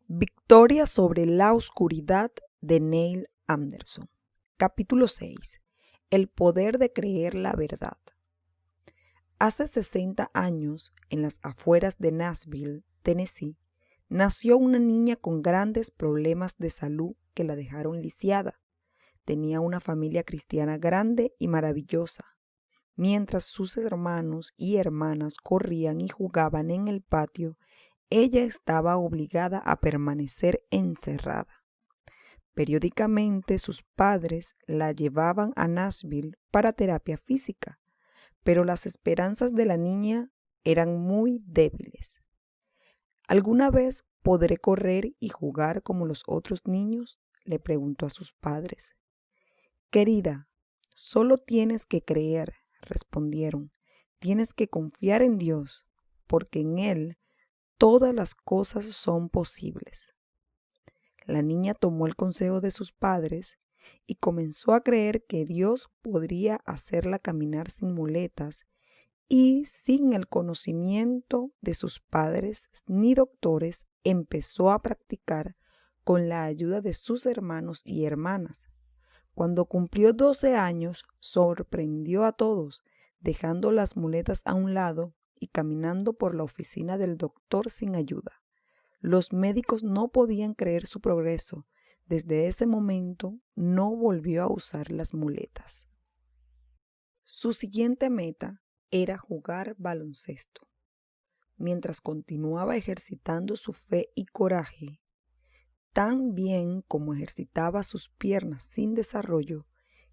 Victoria sobre la oscuridad de Neil Anderson. Capítulo 6. El poder de creer la verdad. Hace 60 años, en las afueras de Nashville, Tennessee, nació una niña con grandes problemas de salud que la dejaron lisiada. Tenía una familia cristiana grande y maravillosa. Mientras sus hermanos y hermanas corrían y jugaban en el patio, ella estaba obligada a permanecer encerrada. Periódicamente sus padres la llevaban a Nashville para terapia física, pero las esperanzas de la niña eran muy débiles. ¿Alguna vez podré correr y jugar como los otros niños?, le preguntó a sus padres. Querida, solo tienes que creer, respondieron. Tienes que confiar en Dios, porque en Él todas las cosas son posibles. La niña tomó el consejo de sus padres y comenzó a creer que Dios podría hacerla caminar sin muletas y sin el conocimiento de sus padres ni doctores empezó a practicar con la ayuda de sus hermanos y hermanas. Cuando cumplió 12 años, sorprendió a todos, dejando las muletas a un lado y caminando por la oficina del doctor sin ayuda. Los médicos no podían creer su progreso. Desde ese momento no volvió a usar las muletas. Su siguiente meta era jugar baloncesto. Mientras continuaba ejercitando su fe y coraje, tan bien como ejercitaba sus piernas sin desarrollo,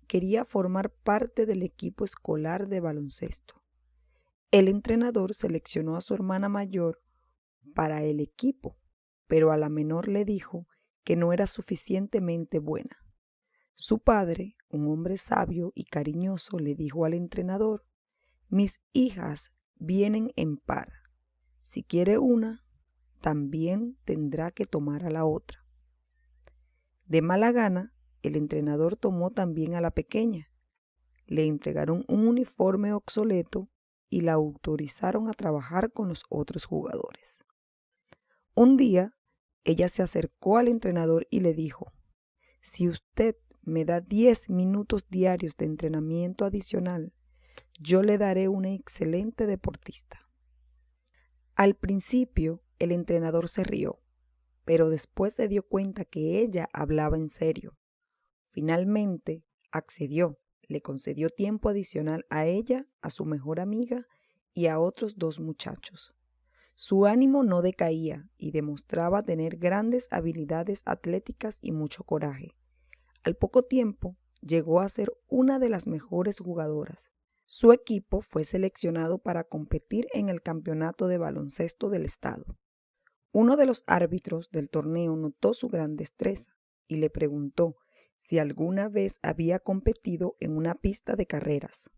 quería formar parte del equipo escolar de baloncesto. El entrenador seleccionó a su hermana mayor para el equipo, pero a la menor le dijo que no era suficientemente buena. Su padre, un hombre sabio y cariñoso, le dijo al entrenador: «Mis hijas vienen en par. Si quiere una, también tendrá que tomar a la otra». De mala gana, el entrenador tomó también a la pequeña. Le entregaron un uniforme obsoleto y la autorizaron a trabajar con los otros jugadores. Un día, ella se acercó al entrenador y le dijo: «Si usted me da 10 minutos diarios de entrenamiento adicional, yo le daré una excelente deportista». Al principio, el entrenador se rió, pero después se dio cuenta que ella hablaba en serio. Finalmente, accedió. Le concedió tiempo adicional a ella, a su mejor amiga y a otros 2 muchachos. Su ánimo no decaía y demostraba tener grandes habilidades atléticas y mucho coraje. Al poco tiempo, llegó a ser una de las mejores jugadoras. Su equipo fue seleccionado para competir en el campeonato de baloncesto del estado. Uno de los árbitros del torneo notó su gran destreza y le preguntó si alguna vez había competido en una pista de carreras.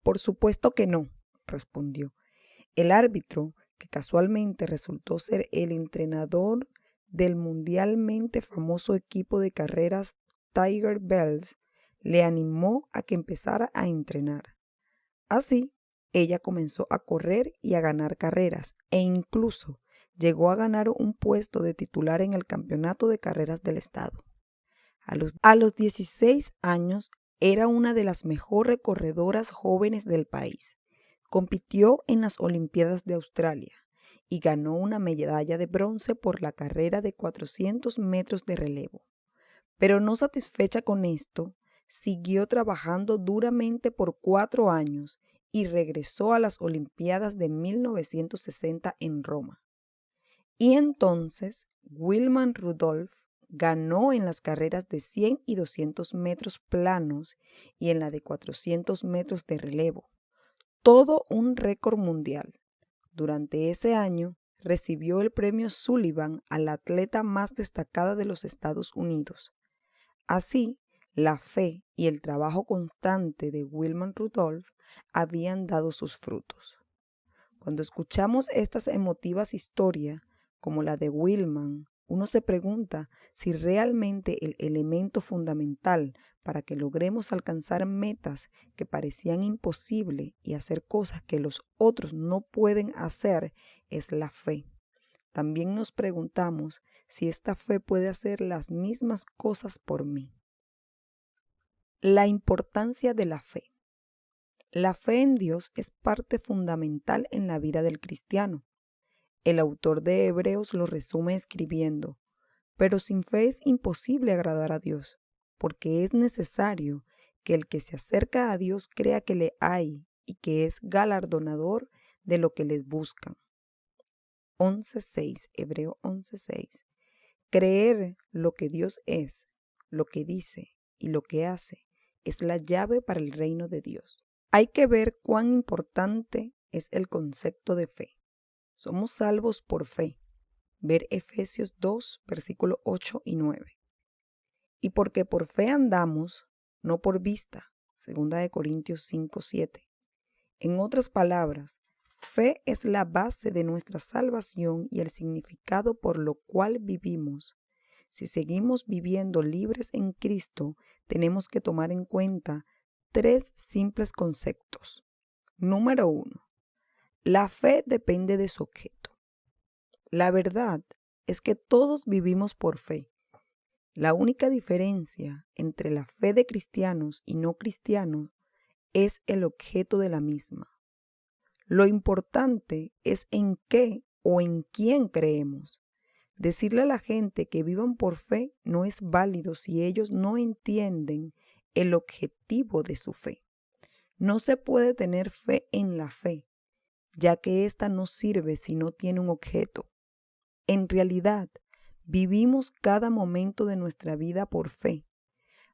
«Por supuesto que no», respondió. El árbitro, que casualmente resultó ser el entrenador del mundialmente famoso equipo de carreras Tiger Bells, le animó a que empezara a entrenar. Así, ella comenzó a correr y a ganar carreras e incluso llegó a ganar un puesto de titular en el campeonato de carreras del estado. A los 16 años era una de las mejores corredoras jóvenes del país. Compitió en las Olimpiadas de Australia y ganó una medalla de bronce por la carrera de 400 metros de relevo. Pero no satisfecha con esto, siguió trabajando duramente por 4 años y regresó a las Olimpiadas de 1960 en Roma. Y entonces Wilman Rudolph ganó en las carreras de 100 y 200 metros planos y en la de 400 metros de relevo. Todo un récord mundial. Durante ese año recibió el premio Sullivan a la atleta más destacada de los Estados Unidos. Así, la fe y el trabajo constante de Wilman Rudolph habían dado sus frutos. Cuando escuchamos estas emotivas historias, como la de Wilman, uno se pregunta si realmente el elemento fundamental para que logremos alcanzar metas que parecían imposibles y hacer cosas que los otros no pueden hacer es la fe. también nos preguntamos si esta fe puede hacer las mismas cosas por mí. La importancia de la fe. La fe en Dios es parte fundamental en la vida del cristiano. El autor de Hebreos lo resume escribiendo: pero sin fe es imposible agradar a Dios, porque es necesario que el que se acerca a Dios crea que le hay y que es galardonador de lo que les buscan. 11:6, Hebreo 11:6. Creer lo que Dios es, lo que dice y lo que hace es la llave para el reino de Dios. Hay que ver cuán importante es el concepto de fe. Somos salvos por fe. Ver Efesios 2, versículos 8 y 9. Y porque por fe andamos, no por vista. 2 Corintios 5, 7. En otras palabras, fe es la base de nuestra salvación y el significado por lo cual vivimos. Si seguimos viviendo libres en Cristo, tenemos que tomar en cuenta 3 simples conceptos. Número 1. La fe depende de su objeto. La verdad es que todos vivimos por fe. La única diferencia entre la fe de cristianos y no cristianos es el objeto de la misma. Lo importante es en qué o en quién creemos. Decirle a la gente que vivan por fe no es válido si ellos no entienden el objetivo de su fe. No se puede tener fe en la fe, ya que ésta no sirve si no tiene un objeto. En realidad, vivimos cada momento de nuestra vida por fe,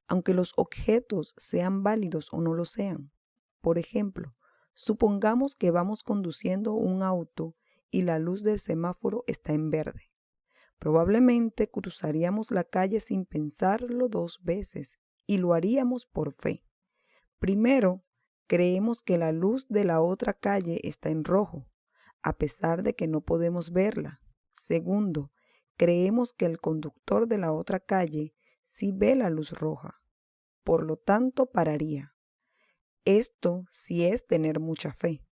aunque los objetos sean válidos o no lo sean. Por ejemplo, supongamos que vamos conduciendo un auto y la luz del semáforo está en verde. Probablemente cruzaríamos la calle sin pensarlo 2 veces y lo haríamos por fe. Primero, creemos que la luz de la otra calle está en rojo, a pesar de que no podemos verla. Segundo, creemos que el conductor de la otra calle sí ve la luz roja, por lo tanto pararía. Esto sí es tener mucha fe,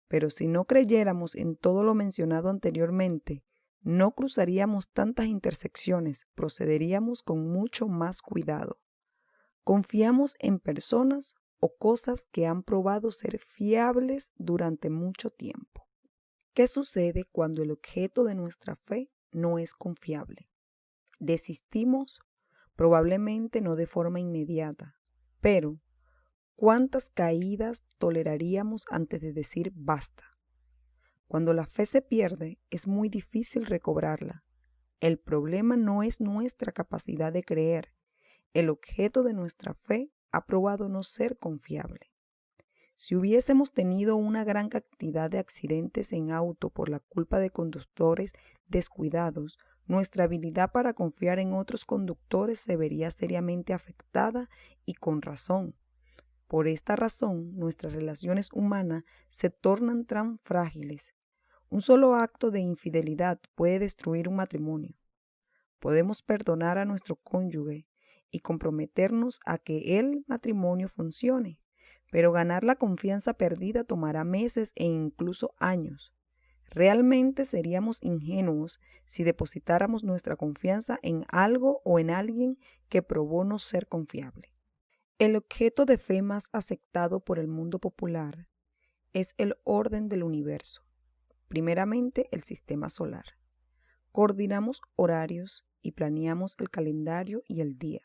pero si no creyéramos en todo lo mencionado anteriormente, no cruzaríamos tantas intersecciones, procederíamos con mucho más cuidado. Confiamos en personas o cosas que han probado ser fiables durante mucho tiempo. ¿Qué sucede cuando el objeto de nuestra fe no es confiable? Desistimos, probablemente no de forma inmediata, pero ¿cuántas caídas toleraríamos antes de decir basta? Cuando la fe se pierde, es muy difícil recobrarla. El problema no es nuestra capacidad de creer. El objeto de nuestra fe ha probado no ser confiable. Si hubiésemos tenido una gran cantidad de accidentes en auto por la culpa de conductores descuidados, nuestra habilidad para confiar en otros conductores se vería seriamente afectada y con razón. Por esta razón, nuestras relaciones humanas se tornan tan frágiles. Un solo acto de infidelidad puede destruir un matrimonio. Podemos perdonar a nuestro cónyuge y comprometernos a que el matrimonio funcione, pero ganar la confianza perdida tomará meses e incluso años. Realmente seríamos ingenuos si depositáramos nuestra confianza en algo o en alguien que probó no ser confiable. El objeto de fe más aceptado por el mundo popular es el orden del universo, primeramente el sistema solar. Coordinamos horarios y planeamos el calendario y el día,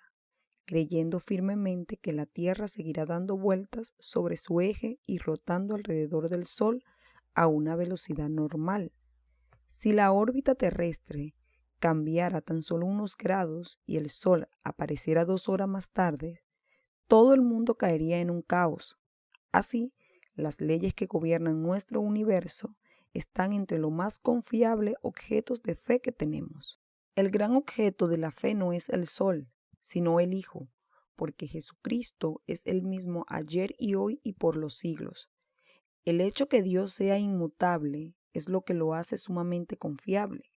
creyendo firmemente que la Tierra seguirá dando vueltas sobre su eje y rotando alrededor del Sol a una velocidad normal. Si la órbita terrestre cambiara tan solo unos grados y el Sol apareciera 2 horas más tarde, todo el mundo caería en un caos. Así, las leyes que gobiernan nuestro universo están entre los más confiables objetos de fe que tenemos. El gran objeto de la fe no es el Sol, sino el Hijo, porque Jesucristo es el mismo ayer y hoy y por los siglos. El hecho que Dios sea inmutable es lo que lo hace sumamente confiable.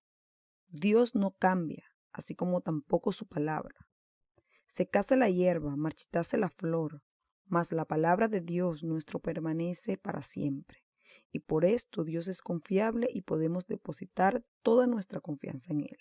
Dios no cambia, así como tampoco su palabra. Secase la hierba, marchitase la flor, mas la palabra de Dios nuestro permanece para siempre. y por esto Dios es confiable y podemos depositar toda nuestra confianza en Él.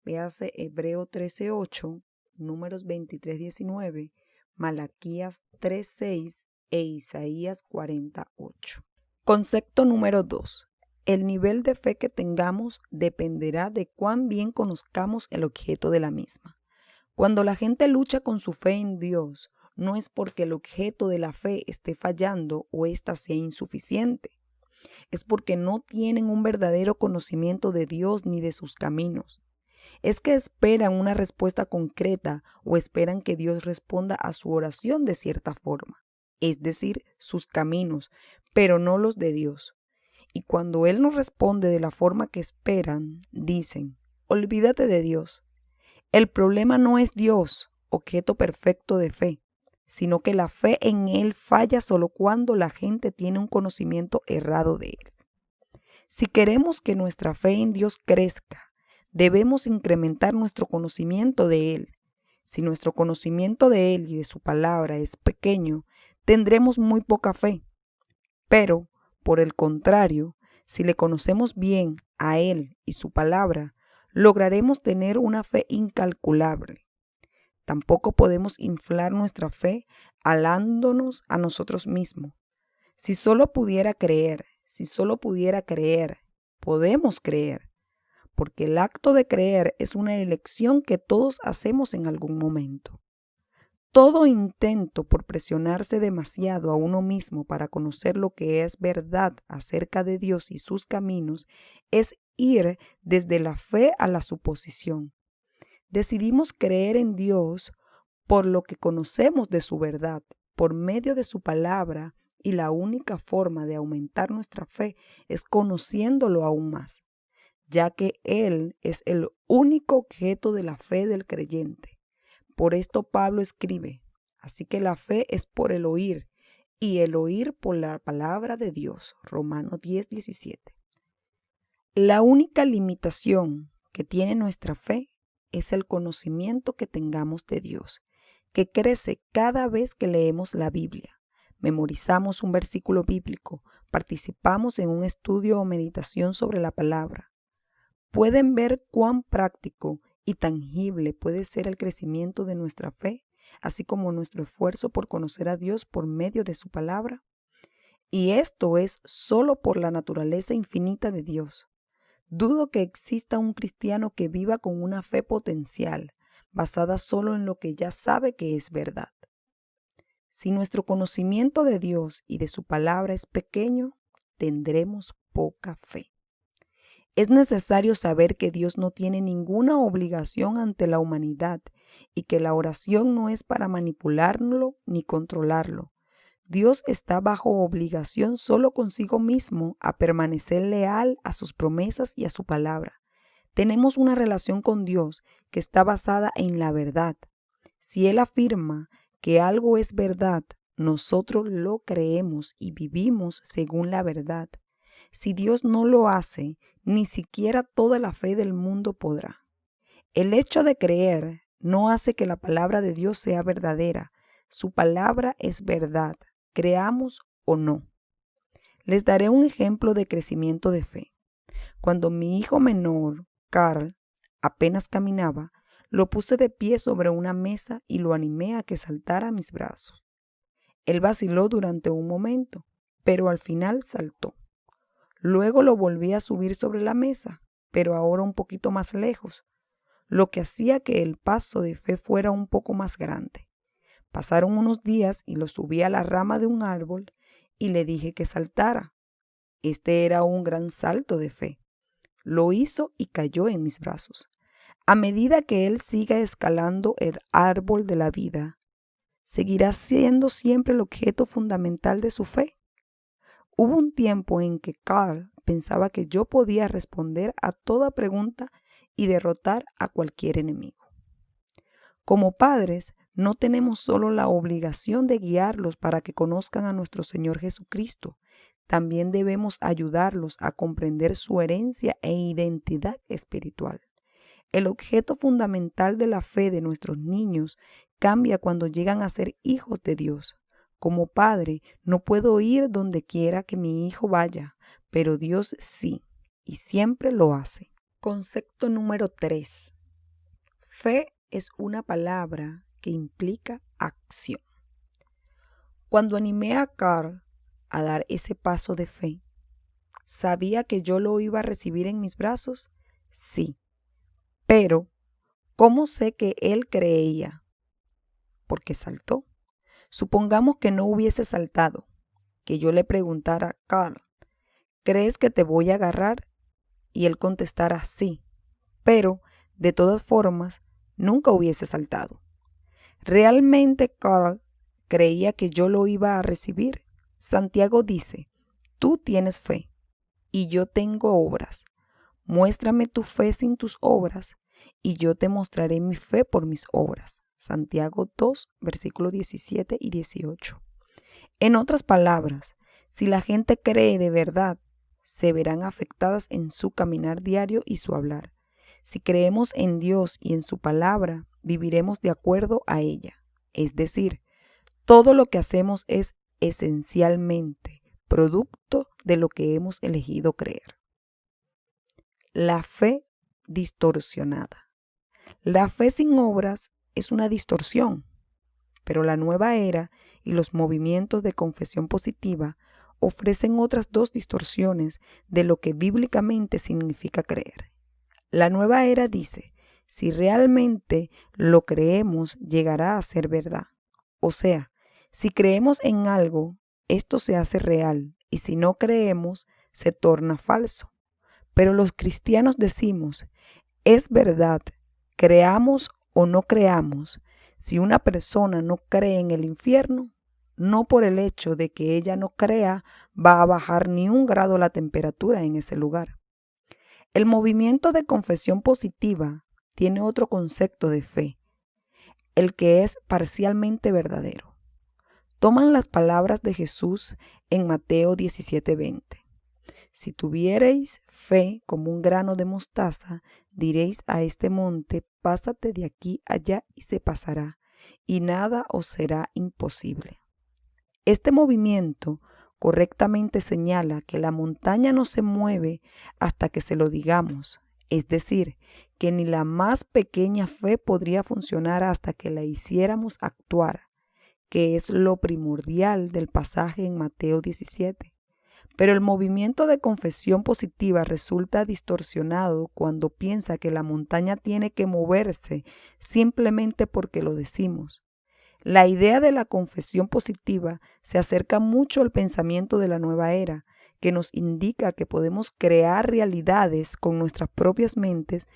Véase Hebreo 13:8, Números 23:19, Malaquías 3:6 e Isaías 40:8. Concepto número 2. El nivel de fe que tengamos dependerá de cuán bien conozcamos el objeto de la misma. Cuando la gente lucha con su fe en Dios, no es porque el objeto de la fe esté fallando o ésta sea insuficiente. Es porque no tienen un verdadero conocimiento de Dios ni de sus caminos. Es que esperan una respuesta concreta o esperan que Dios responda a su oración de cierta forma, es decir, sus caminos, pero no los de Dios. Y cuando Él no responde de la forma que esperan, dicen, olvídate de Dios. El problema no es Dios, objeto perfecto de fe, sino que la fe en Él falla solo cuando la gente tiene un conocimiento errado de Él. Si queremos que nuestra fe en Dios crezca, debemos incrementar nuestro conocimiento de Él. Si nuestro conocimiento de Él y de su palabra es pequeño, tendremos muy poca fe. Pero, por el contrario, si le conocemos bien a Él y su palabra, lograremos tener una fe incalculable. Tampoco podemos inflar nuestra fe alándonos a nosotros mismos. Si solo pudiera creer, podemos creer, porque el acto de creer es una elección que todos hacemos en algún momento. Todo intento por presionarse demasiado a uno mismo para conocer lo que es verdad acerca de Dios y sus caminos es ir desde la fe a la suposición. Decidimos creer en Dios por lo que conocemos de su verdad, por medio de su palabra, y la única forma de aumentar nuestra fe es conociéndolo aún más, ya que Él es el único objeto de la fe del creyente. Por esto Pablo escribe, así que la fe es por el oír, y el oír por la palabra de Dios. Romanos 10:17. La única limitación que tiene nuestra fe es el conocimiento que tengamos de Dios, que crece cada vez que leemos la Biblia, memorizamos un versículo bíblico, participamos en un estudio o meditación sobre la palabra. ¿Pueden ver cuán práctico y tangible puede ser el crecimiento de nuestra fe, así como nuestro esfuerzo por conocer a Dios por medio de su palabra? Y esto es solo por la naturaleza infinita de Dios. Dudo que exista un cristiano que viva con una fe potencial, basada solo en lo que ya sabe que es verdad. Si nuestro conocimiento de Dios y de su palabra es pequeño, tendremos poca fe. Es necesario saber que Dios no tiene ninguna obligación ante la humanidad y que la oración no es para manipularlo ni controlarlo. Dios está bajo obligación solo consigo mismo a permanecer leal a sus promesas y a su palabra. Tenemos una relación con Dios que está basada en la verdad. Si Él afirma que algo es verdad, nosotros lo creemos y vivimos según la verdad. Si Dios no lo hace, ni siquiera toda la fe del mundo podrá. El hecho de creer no hace que la palabra de Dios sea verdadera. Su palabra es verdad, creamos o no. Les daré un ejemplo de crecimiento de fe. Cuando mi hijo menor, Carl, apenas caminaba, lo puse de pie sobre una mesa y lo animé a que saltara a mis brazos. Él vaciló durante un momento, pero al final saltó. Luego lo volví a subir sobre la mesa, pero ahora un poquito más lejos, lo que hacía que el paso de fe fuera un poco más grande. Pasaron unos días y lo subí a la rama de un árbol y le dije que saltara. Este era un gran salto de fe. Lo hizo y cayó en mis brazos. A medida que él siga escalando el árbol de la vida, ¿seguirá siendo siempre el objeto fundamental de su fe? Hubo un tiempo en que Carl pensaba que yo podía responder a toda pregunta y derrotar a cualquier enemigo. Como padres, no tenemos solo la obligación de guiarlos para que conozcan a nuestro Señor Jesucristo, también debemos ayudarlos a comprender su herencia e identidad espiritual. El objeto fundamental de la fe de nuestros niños cambia cuando llegan a ser hijos de Dios. Como padre, no puedo ir donde quiera que mi hijo vaya, pero Dios sí, y siempre lo hace. Concepto número 3. Fe es una palabra que implica acción. Cuando animé a Carl a dar ese paso de fe, ¿sabía que yo lo iba a recibir en mis brazos? Sí. Pero, ¿cómo sé que él creía? Porque saltó. Supongamos que no hubiese saltado, que yo le preguntara a Carl, ¿crees que te voy a agarrar? Y él contestara sí, pero, de todas formas, nunca hubiese saltado. ¿Realmente Carl creía que yo lo iba a recibir? Santiago dice, tú tienes fe y yo tengo obras. Muéstrame tu fe sin tus obras y yo te mostraré mi fe por mis obras. Santiago 2, versículos 17 y 18. En otras palabras, si la gente cree de verdad, se verán afectadas en su caminar diario y su hablar. Si creemos en Dios y en su palabra, viviremos de acuerdo a ella. Es decir, todo lo que hacemos es esencialmente producto de lo que hemos elegido creer. La fe distorsionada. La fe sin obras es una distorsión, pero la nueva era y los movimientos de confesión positiva ofrecen otras dos distorsiones de lo que bíblicamente significa creer. La nueva era dice, si realmente lo creemos, llegará a ser verdad. O sea, si creemos en algo, esto se hace real, y si no creemos, se torna falso. Pero los cristianos decimos, es verdad, creamos o no creamos, si una persona no cree en el infierno, no por el hecho de que ella no crea va a bajar ni 1 grado la temperatura en ese lugar. El movimiento de confesión positiva tiene otro concepto de fe, el que es parcialmente verdadero. Toman las palabras de Jesús en Mateo 17:20. Si tuviereis fe como un grano de mostaza, diréis a este monte, pásate de aquí allá y se pasará, y nada os será imposible. Este movimiento correctamente señala que la montaña no se mueve hasta que se lo digamos, es decir, que ni la más pequeña fe podría funcionar hasta que la hiciéramos actuar, que es lo primordial del pasaje en Mateo 17. Pero el movimiento de confesión positiva resulta distorsionado cuando piensa que la montaña tiene que moverse simplemente porque lo decimos. La idea de la confesión positiva se acerca mucho al pensamiento de la nueva era, que nos indica que podemos crear realidades con nuestras propias mentes,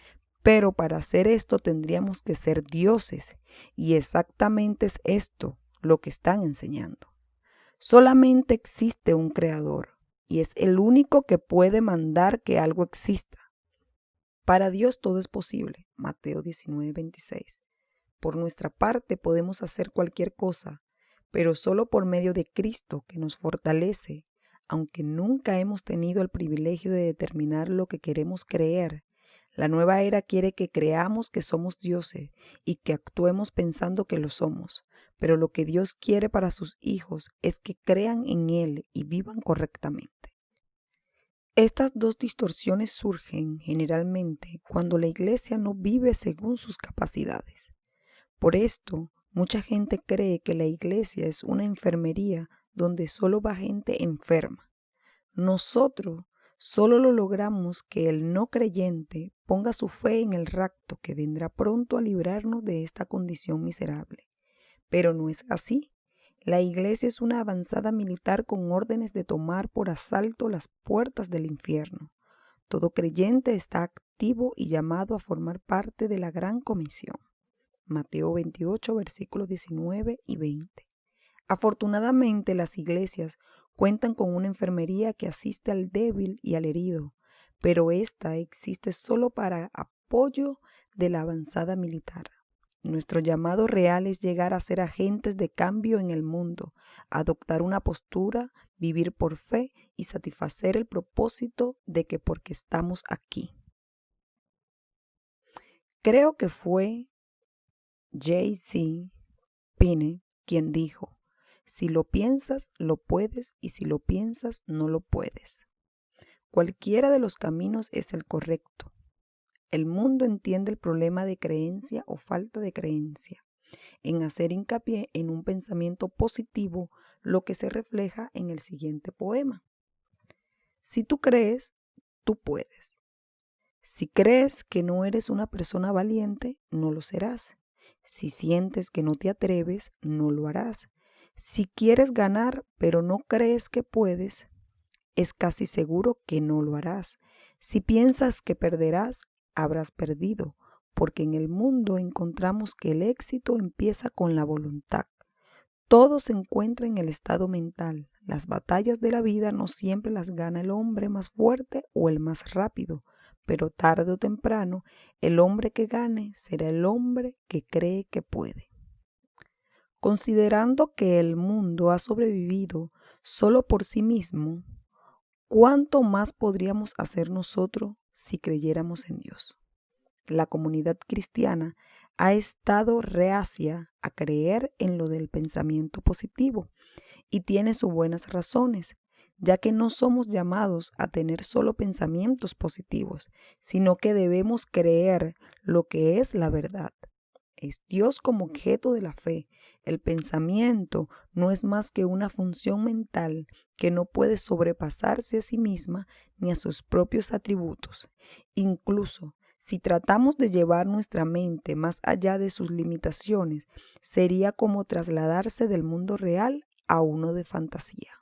pero para hacer esto tendríamos que ser dioses, y exactamente es esto lo que están enseñando. Solamente existe un creador, y es el único que puede mandar que algo exista. Para Dios todo es posible. Mateo 19:26. Por nuestra parte podemos hacer cualquier cosa, pero solo por medio de Cristo que nos fortalece, aunque nunca hemos tenido el privilegio de determinar lo que queremos creer. La nueva era quiere que creamos que somos dioses y que actuemos pensando que lo somos, pero lo que Dios quiere para sus hijos es que crean en Él y vivan correctamente. Estas dos distorsiones surgen generalmente cuando la iglesia no vive según sus capacidades. Por esto, mucha gente cree que la iglesia es una enfermería donde solo va gente enferma. Nosotros solo lo logramos que el no creyente ponga su fe en el rapto que vendrá pronto a librarnos de esta condición miserable. Pero no es así. La iglesia es una avanzada militar con órdenes de tomar por asalto las puertas del infierno. Todo creyente está activo y llamado a formar parte de la gran comisión. Mateo 28, versículos 19 y 20. Afortunadamente, las iglesias cuentan con una enfermería que asiste al débil y al herido, pero esta existe solo para apoyo de la avanzada militar. Nuestro llamado real es llegar a ser agentes de cambio en el mundo, adoptar una postura, vivir por fe y satisfacer el propósito de que porque estamos aquí. Creo que fue J.C. Penney quien dijo, Si lo piensas, lo puedes, y si lo piensas, no lo puedes. Cualquiera de los caminos es el correcto. El mundo entiende el problema de creencia o falta de creencia en hacer hincapié en un pensamiento positivo, lo que se refleja en el siguiente poema. Si tú crees, tú puedes. Si crees que no eres una persona valiente, no lo serás. Si sientes que no te atreves, no lo harás. Si quieres ganar, pero no crees que puedes, es casi seguro que no lo harás. Si piensas que perderás, habrás perdido, porque en el mundo encontramos que el éxito empieza con la voluntad. Todo se encuentra en el estado mental. Las batallas de la vida no siempre las gana el hombre más fuerte o el más rápido, pero tarde o temprano el hombre que gane será el hombre que cree que puede. Considerando que el mundo ha sobrevivido solo por sí mismo, ¿cuánto más podríamos hacer nosotros si creyéramos en Dios? La comunidad cristiana ha estado reacia a creer en lo del pensamiento positivo y tiene sus buenas razones, ya que no somos llamados a tener solo pensamientos positivos, sino que debemos creer lo que es la verdad. Es Dios como objeto de la fe. El pensamiento no es más que una función mental que no puede sobrepasarse a sí misma ni a sus propios atributos. Incluso si tratamos de llevar nuestra mente más allá de sus limitaciones, sería como trasladarse del mundo real a uno de fantasía.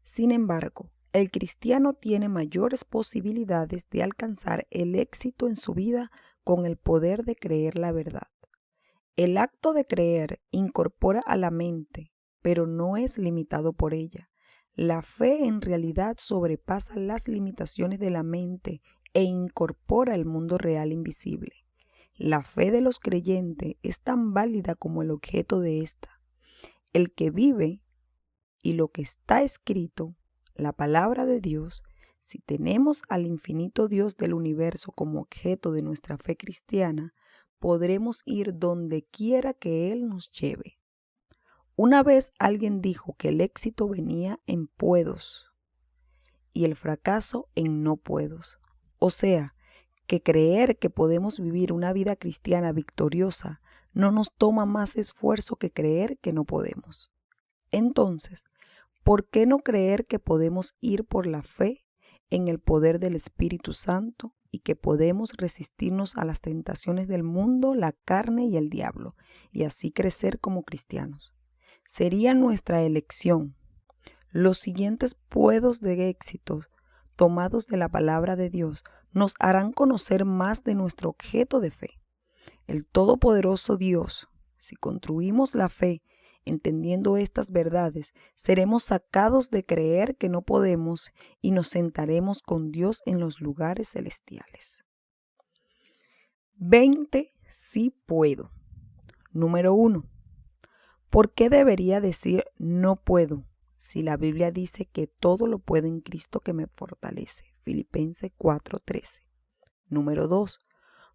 Sin embargo, el cristiano tiene mayores posibilidades de alcanzar el éxito en su vida con el poder de creer la verdad. El acto de creer incorpora a la mente, pero no es limitado por ella. La fe en realidad sobrepasa las limitaciones de la mente e incorpora el mundo real invisible. La fe de los creyentes es tan válida como el objeto de ésta. El que vive y lo que está escrito, la palabra de Dios, si tenemos al infinito Dios del universo como objeto de nuestra fe cristiana, podremos ir donde quiera que Él nos lleve. Una vez alguien dijo que el éxito venía en puedos y el fracaso en no puedos. O sea, que creer que podemos vivir una vida cristiana victoriosa no nos toma más esfuerzo que creer que no podemos. Entonces, ¿por qué no creer que podemos ir por la fe en el poder del Espíritu Santo y que podemos resistirnos a las tentaciones del mundo, la carne y el diablo, y así crecer como cristianos? Sería nuestra elección. Los siguientes puedos de éxito tomados de la palabra de Dios nos harán conocer más de nuestro objeto de fe, el todopoderoso Dios. Si construimos la fe entendiendo estas verdades, seremos sacados de creer que no podemos y nos sentaremos con Dios en los lugares celestiales. 20. Sí puedo. Número 1. ¿Por qué debería decir no puedo si la Biblia dice que todo lo puedo en Cristo que me fortalece? Filipenses 4:13. Número 2.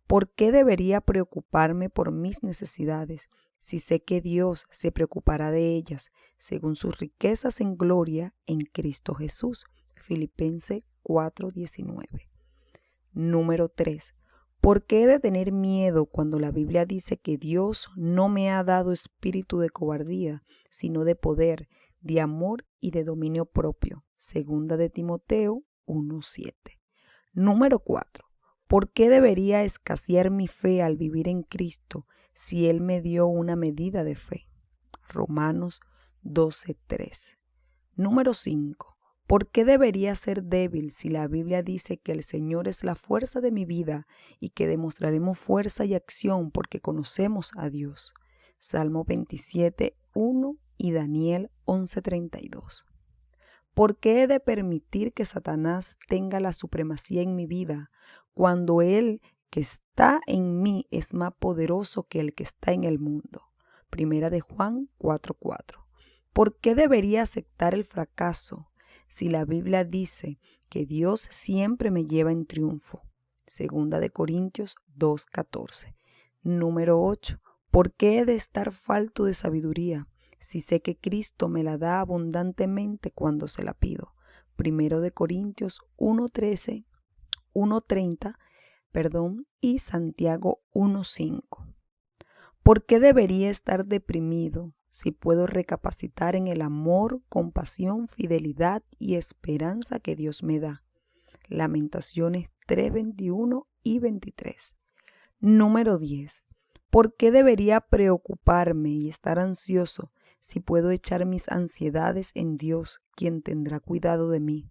¿Por qué debería preocuparme por mis necesidades si sé que Dios se preocupará de ellas según sus riquezas en gloria en Cristo Jesús? Filipenses 4:19. Número 3. ¿Por qué he de tener miedo cuando la Biblia dice que Dios no me ha dado espíritu de cobardía, sino de poder, de amor y de dominio propio? Segunda de Timoteo 1:7. Número 4. ¿Por qué debería escasear mi fe al vivir en Cristo si Él me dio una medida de fe? Romanos 12:3. Número 5. ¿Por qué debería ser débil si la Biblia dice que el Señor es la fuerza de mi vida y que demostraremos fuerza y acción porque conocemos a Dios? Salmo 27:1 y Daniel 11:32. ¿Por qué he de permitir que Satanás tenga la supremacía en mi vida cuando Él que está en mí es más poderoso que el que está en el mundo? Primera de Juan 4:4. ¿Por qué debería aceptar el fracaso si la Biblia dice que Dios siempre me lleva en triunfo? Segunda de Corintios 2:14. Número 8. ¿Por qué he de estar falto de sabiduría si sé que Cristo me la da abundantemente cuando se la pido? 1 Corintios 1:30, y Santiago 1:5. ¿Por qué debería estar deprimido si puedo recapacitar en el amor, compasión, fidelidad y esperanza que Dios me da? Lamentaciones 3:21 y 23. Número 10. ¿Por qué debería preocuparme y estar ansioso si puedo echar mis ansiedades en Dios, quien tendrá cuidado de mí?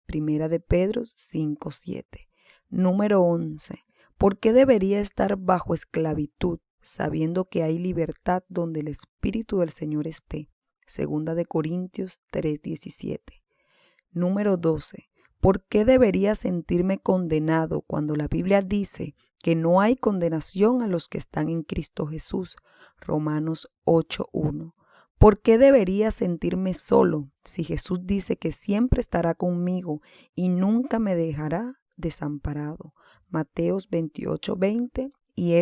Primera de Pedro 5:7. Número 11. ¿Por qué debería estar bajo esclavitud, sabiendo que hay libertad donde el Espíritu del Señor esté? Segunda de Corintios 3:17. Número 12. ¿Por qué debería sentirme condenado cuando la Biblia dice que no hay condenación a los que están en Cristo Jesús? Romanos 8:1. ¿Por qué debería sentirme solo si Jesús dice que siempre estará conmigo y nunca me dejará desamparado? Mateos 28:20 y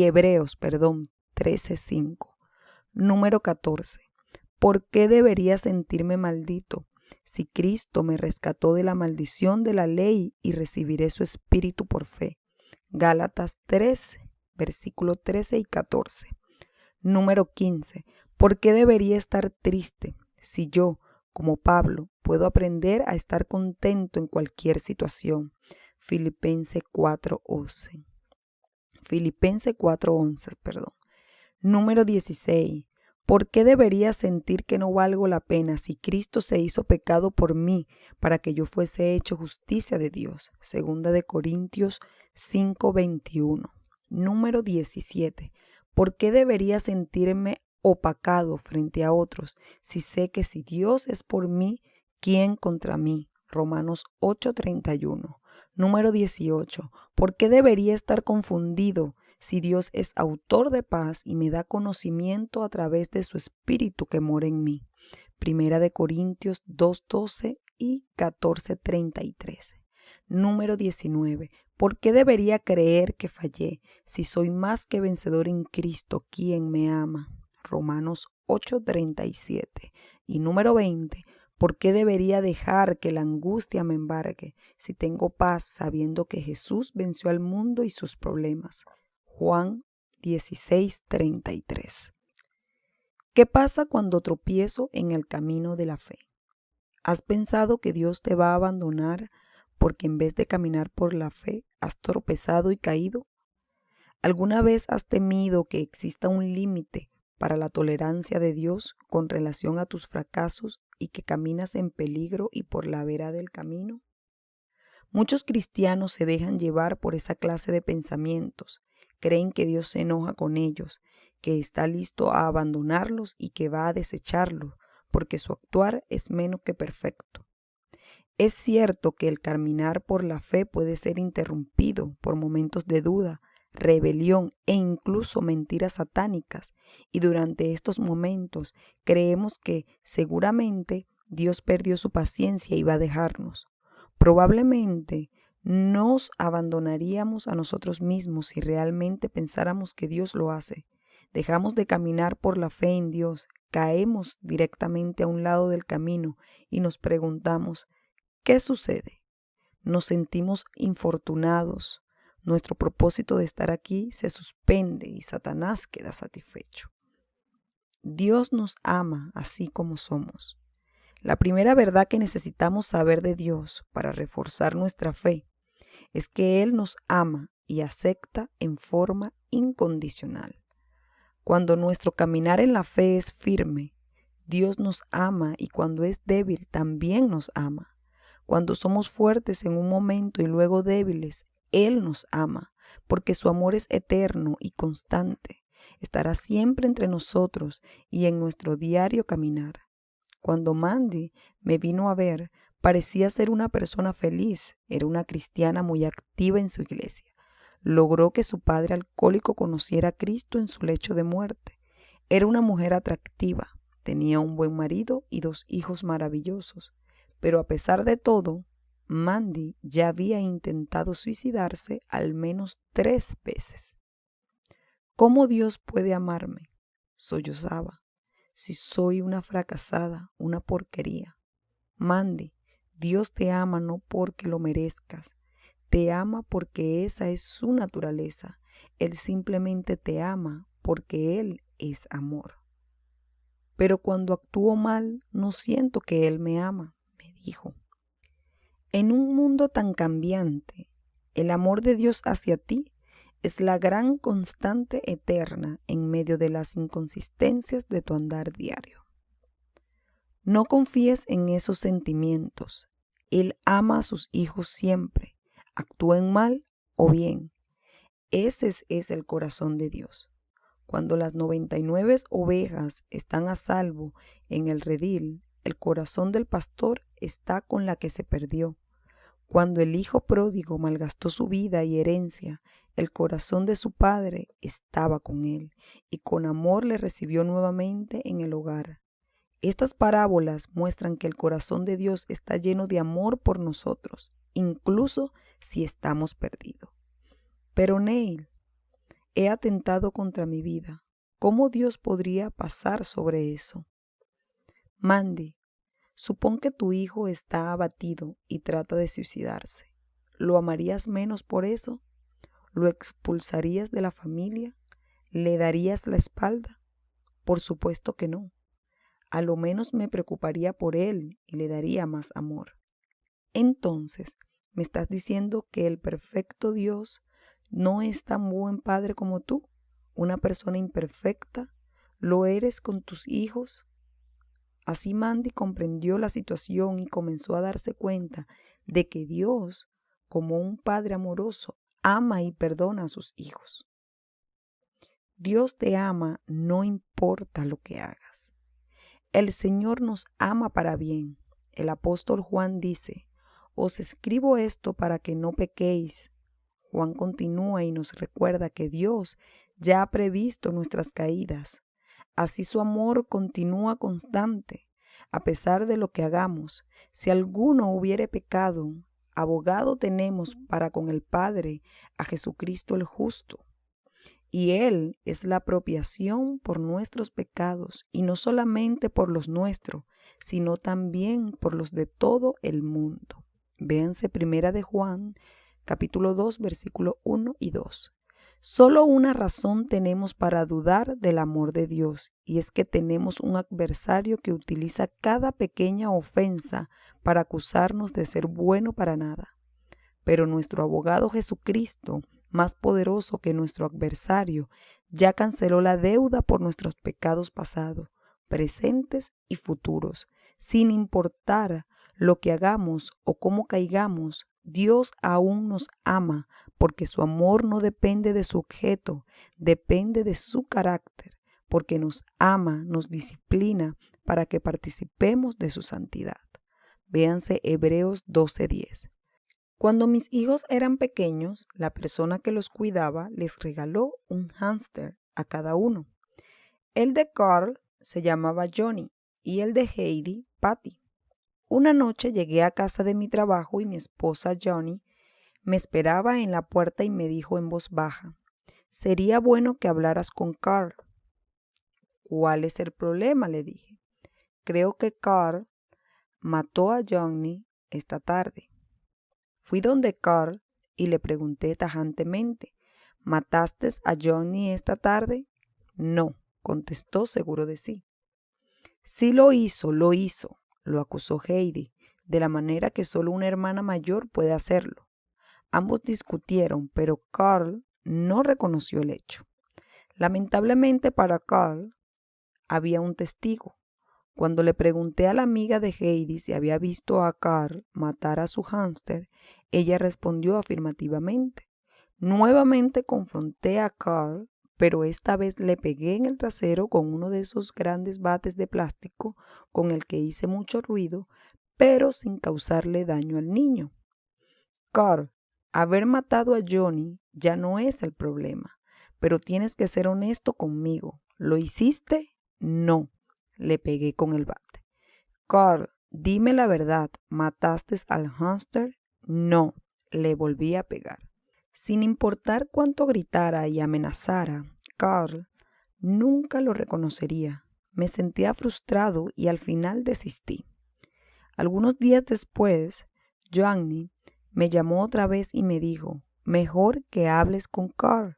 Hebreos 13:5. Número 14. ¿Por qué debería sentirme maldito si Cristo me rescató de la maldición de la ley y recibiré su espíritu por fe? Gálatas 3, versículo 13 y 14. Número 15. ¿Por qué debería estar triste si yo, como Pablo, puedo aprender a estar contento en cualquier situación? Filipenses 4:11. Filipenses 4:11, Número 16. ¿Por qué debería sentir que no valgo la pena si Cristo se hizo pecado por mí para que yo fuese hecho justicia de Dios? Segunda de Corintios 5:21. Número 17. ¿Por qué debería sentirme opacado frente a otros si sé que si Dios es por mí, ¿quién contra mí? Romanos 8:31. Número 18. ¿Por qué debería estar confundido si Dios es autor de paz y me da conocimiento a través de su Espíritu que mora en mí? Primera de Corintios 2:12 y 14:33. Número 19. ¿Por qué debería creer que fallé si soy más que vencedor en Cristo, quien me ama? Romanos 8:37. Y número 20. ¿Por qué debería dejar que la angustia me embargue si tengo paz sabiendo que Jesús venció al mundo y sus problemas? Juan 16:33. ¿Qué pasa cuando tropiezo en el camino de la fe? ¿Has pensado que Dios te va a abandonar porque en vez de caminar por la fe has tropezado y caído? ¿Alguna vez has temido que exista un límite para la tolerancia de Dios con relación a tus fracasos y que caminas en peligro y por la vera del camino? Muchos cristianos se dejan llevar por esa clase de pensamientos. Creen que Dios se enoja con ellos, que está listo a abandonarlos y que va a desecharlos, porque su actuar es menos que perfecto. Es cierto que el caminar por la fe puede ser interrumpido por momentos de duda, rebelión e incluso mentiras satánicas, y durante estos momentos creemos que seguramente Dios perdió su paciencia y va a dejarnos. Probablemente nos abandonaríamos a nosotros mismos si realmente pensáramos que Dios lo hace. Dejamos de caminar por la fe en Dios, caemos directamente a un lado del camino y nos preguntamos, ¿qué sucede? Nos sentimos infortunados. Nuestro propósito de estar aquí se suspende y Satanás queda satisfecho. Dios nos ama así como somos. La primera verdad que necesitamos saber de Dios para reforzar nuestra fe es que Él nos ama y acepta en forma incondicional. Cuando nuestro caminar en la fe es firme, Dios nos ama, y cuando es débil también nos ama. Cuando somos fuertes en un momento y luego débiles, Él nos ama, porque su amor es eterno y constante. Estará siempre entre nosotros y en nuestro diario caminar. Cuando Mandy me vino a ver, parecía ser una persona feliz. Era una cristiana muy activa en su iglesia. Logró que su padre alcohólico conociera a Cristo en su lecho de muerte. Era una mujer atractiva, tenía un buen marido y 2 hijos maravillosos. Pero a pesar de todo, Mandy ya había intentado suicidarse al menos 3 veces. ¿Cómo Dios puede amarme? sollozaba. Si soy una fracasada, una porquería. Mandy, Dios te ama no porque lo merezcas. Te ama porque esa es su naturaleza. Él simplemente te ama porque Él es amor. Pero cuando actúo mal, no siento que Él me ama, me dijo. En un mundo tan cambiante, el amor de Dios hacia ti es la gran constante eterna en medio de las inconsistencias de tu andar diario. No confíes en esos sentimientos. Él ama a sus hijos siempre, actúen mal o bien. Ese es el corazón de Dios. Cuando las 99 ovejas están a salvo en el redil, el corazón del pastor está con la que se perdió. Cuando el hijo pródigo malgastó su vida y herencia, el corazón de su padre estaba con él y con amor le recibió nuevamente en el hogar. Estas parábolas muestran que el corazón de Dios está lleno de amor por nosotros, incluso si estamos perdidos. Pero Neil, he atentado contra mi vida. ¿Cómo Dios podría pasar sobre eso? Mandy, supón que tu hijo está abatido y trata de suicidarse. ¿Lo amarías menos por eso? ¿Lo expulsarías de la familia? ¿Le darías la espalda? Por supuesto que no. A lo menos me preocuparía por él y le daría más amor. Entonces, ¿me estás diciendo que el perfecto Dios no es tan buen padre como tú? ¿Una persona imperfecta? ¿Lo eres con tus hijos? Así Mandy comprendió la situación y comenzó a darse cuenta de que Dios, como un padre amoroso, ama y perdona a sus hijos. Dios te ama no importa lo que hagas. El Señor nos ama para bien. El apóstol Juan dice, os escribo esto para que no pequéis. Juan continúa y nos recuerda que Dios ya ha previsto nuestras caídas. Así su amor continúa constante, a pesar de lo que hagamos. Si alguno hubiere pecado, abogado tenemos para con el Padre a Jesucristo el justo. Y Él es la apropiación por nuestros pecados, y no solamente por los nuestros, sino también por los de todo el mundo. Véanse 1 de Juan, capítulo 2, versículo 1 y 2. Solo una razón tenemos para dudar del amor de Dios, y es que tenemos un adversario que utiliza cada pequeña ofensa para acusarnos de ser bueno para nada. Pero nuestro abogado Jesucristo, más poderoso que nuestro adversario, ya canceló la deuda por nuestros pecados pasados, presentes y futuros. Sin importar lo que hagamos o cómo caigamos, Dios aún nos ama, porque su amor no depende de su objeto, depende de su carácter, porque nos ama, nos disciplina para que participemos de su santidad. Véanse Hebreos 12:10. Cuando mis hijos eran pequeños, la persona que los cuidaba les regaló un hámster a cada uno. El de Carl se llamaba Johnny y el de Heidi, Patty. Una noche llegué a casa de mi trabajo y mi esposa Johnny me esperaba en la puerta y me dijo en voz baja, «Sería bueno que hablaras con Carl». «¿Cuál es el problema?», le dije. «Creo que Carl mató a Johnny esta tarde». Fui donde Carl y le pregunté tajantemente, «¿Mataste a Johnny esta tarde?» «No», contestó seguro de sí. «Sí lo hizo, lo acusó Heidi, de la manera que solo una hermana mayor puede hacerlo. Ambos discutieron, pero Carl no reconoció el hecho. Lamentablemente para Carl, había un testigo. Cuando le pregunté a la amiga de Heidi si había visto a Carl matar a su hámster, ella respondió afirmativamente. Nuevamente confronté a Carl, pero esta vez le pegué en el trasero con uno de esos grandes bates de plástico con el que hice mucho ruido, pero sin causarle daño al niño. Carl, haber matado a Johnny ya no es el problema, pero tienes que ser honesto conmigo. ¿Lo hiciste? No. Le pegué con el bate. Carl, dime la verdad, ¿mataste al hámster? No, le volví a pegar. Sin importar cuánto gritara y amenazara, Carl Nunca lo reconocería. Me sentía frustrado y al final desistí. Algunos días después, Joanny me llamó otra vez y me dijo, mejor que hables con Carl.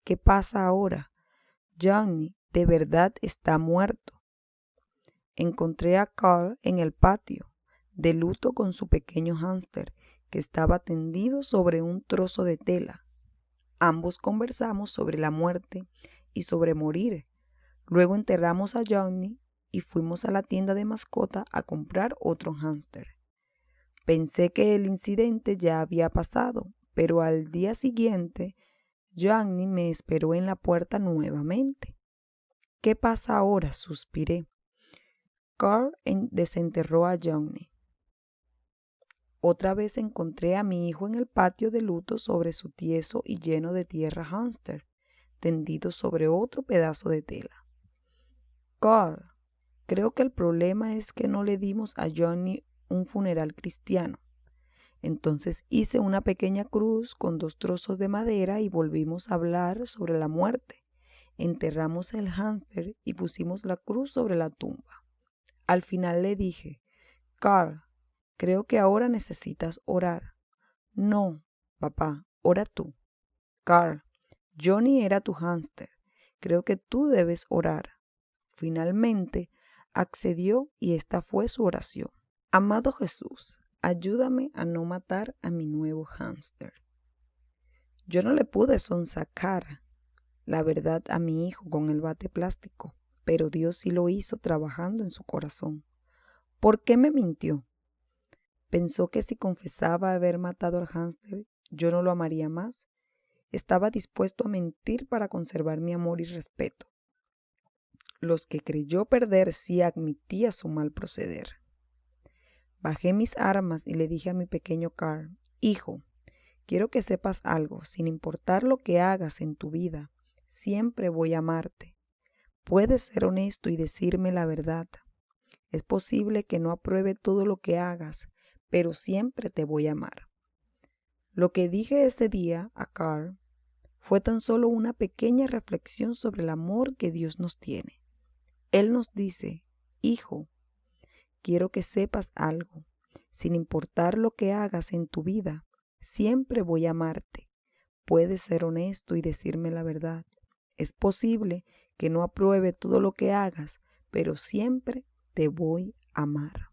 ¿Qué pasa ahora? Joanny de verdad está muerto. Encontré a Carl en el patio, de luto con su pequeño hámster, que estaba tendido sobre un trozo de tela. Ambos conversamos sobre la muerte y sobre morir. Luego enterramos a Joanny y fuimos a la tienda de mascota a comprar otro hámster. Pensé que el incidente ya había pasado, pero al día siguiente, Joanny me esperó en la puerta nuevamente. ¿Qué pasa ahora?, suspiré. Carl desenterró a Joanny. Otra vez encontré a mi hijo en el patio de luto sobre su tieso y lleno de tierra hámster, tendido sobre otro pedazo de tela. Carl, creo que el problema es que no le dimos a Joanny un funeral cristiano. Entonces hice una pequeña cruz con 2 trozos de madera y volvimos a hablar sobre la muerte. Enterramos el hámster y pusimos la cruz sobre la tumba. Al final le dije, Carl, creo que ahora necesitas orar. No, papá, ora tú. Carl, Johnny era tu hámster. Creo que tú debes orar. Finalmente accedió y esta fue su oración. Amado Jesús, ayúdame a no matar a mi nuevo hámster. Yo no le pude sonsacar la verdad a mi hijo con el bate plástico, pero Dios sí lo hizo trabajando en su corazón. ¿Por qué me mintió? Pensó que si confesaba haber matado al hámster, yo no lo amaría más. Estaba dispuesto a mentir para conservar mi amor y respeto. Los que creyó perder sí admitía su mal proceder. Bajé mis armas y le dije a mi pequeño Carl, hijo, quiero que sepas algo, sin importar lo que hagas en tu vida, siempre voy a amarte. Puedes ser honesto y decirme la verdad. Es posible que no apruebe todo lo que hagas, pero siempre te voy a amar. Lo que dije ese día a Carl fue tan solo una pequeña reflexión sobre el amor que Dios nos tiene. Él nos dice, hijo, quiero que sepas algo. Sin importar lo que hagas en tu vida, siempre voy a amarte. Puedes ser honesto y decirme la verdad. Es posible que no apruebe todo lo que hagas, pero siempre te voy a amar.